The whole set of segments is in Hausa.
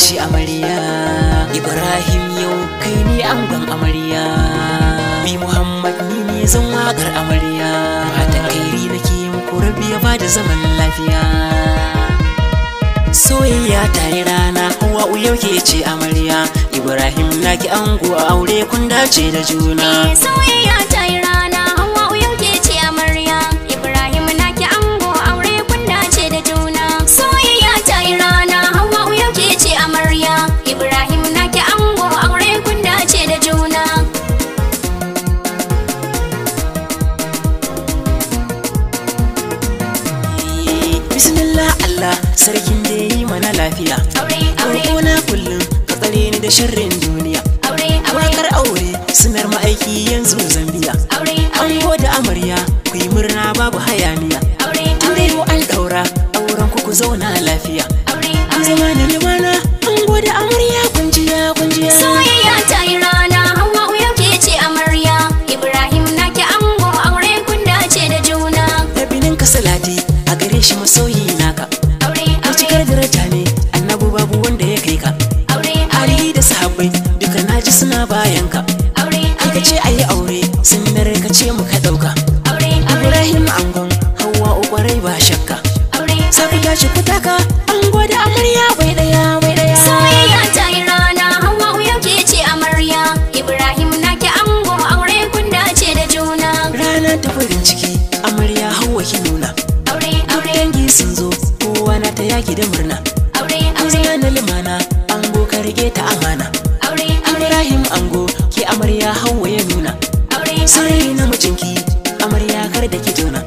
ce amarya. Ibrahim yau kai ne angon amarya. Bi Muhammad ni ne zan waƙar amarya. Fatan kairi nake muku Rabbi ya bada zaman lafiya. Soyayya ta yi rana Hawwa'u yau ke ce amarya. Ibrahim naki ango a aure kun dace da juna. Soyayya ta yi rana Hawwa'u yau ke ce amarya. Ibrahim naki ango a aure kun dace da juna. Soyayya ta yi rana Hawwa'u yau ke ce amarya. Ibrahim naki ango a aure kun dace da juna. Bismillah Allah sarkin da yi mana lafiya. Aure na kullum ka tsare ni da sharrin duniya. Wakar aure sunar ma'aiki yanzu Zambiya. Ango da amarya ku yi murna babu hayaniya. Aure an daura auren ku zauna lafiya. Ku zama da limana ango da amarya kunjiya. Soyayya ta yi rana Hawwa'u yau ke ce amarya. Ibrahim naki ango aure kun dace da juna. Rabinin ka salati a gare shi masoyi naka. Cikar daraja ne annabu babu wanda ya kai ka. Ali da sahabbai duka naji suna bayan ka. Aka ce ayi aure sunnar ka ce muka dauka. Ibrahim angon Hawwa'u kwarai ba shakka. Sai ku tashi ku taka ango da amarya bai daya. Soyayya ta yi rana Hawwa'u yau ke ce amarya. Ibrahim naki ango aure kun dace da juna. Rana ta farin ciki amarya Hawwa ki nuna. Duk dangi sun zo kowa na ta yaki da murna. Aure na limana ango ka rike ta amana. Ibrahim ango ki amarya Hawwa ya nuna. Sarai na mijinki amarya kar da ki jona.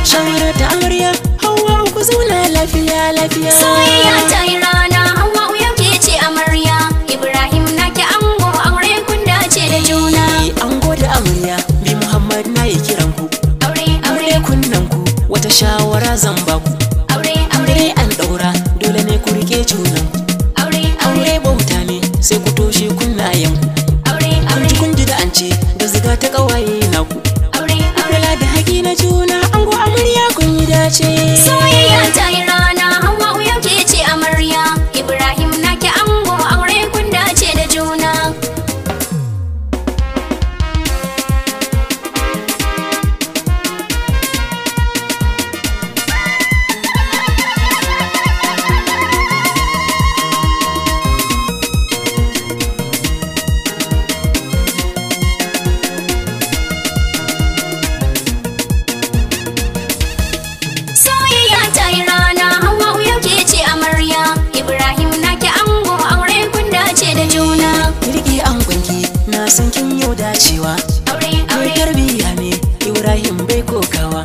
Shawara ta amarya Hawwa ku zauna lafiya. Soyayya ta yi rana Hawwa'u yau ke ce amarya. Ibrahim naki ango aure kun dace da juna. Ango da amarya Bi Muhammad na yi kiran ku. Aure kunnan ku wata shawara zan baku. Aure an daura dole ne ku rike junan ku. Aure bauta ne sai ku toshe kunnayen ku. Kun ji da an ce da ziga ta kawaye naku. Kula da haƙi na juna ango amarya kun yi dace. Soyayya ta yi rana Hawwa'u yau ke ce amarya. Ibrahim naki ango aure kun dace da juna. Soyayya ta yi rana Hawwa'u yau ke ce amarya. Ibrahim naki ango aure kun dace da juna. Rike angonki na san kin yau dacewa. Mai tarbiyya ne Ibrahim bai kokawa.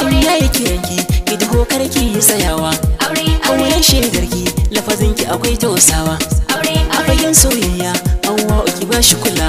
In yayi kiranki ki taho karki yi tsayawa. Auren shedarki lafazinki akwai tausawa. A fagen soyayya Hawwa'u ki bashi kula.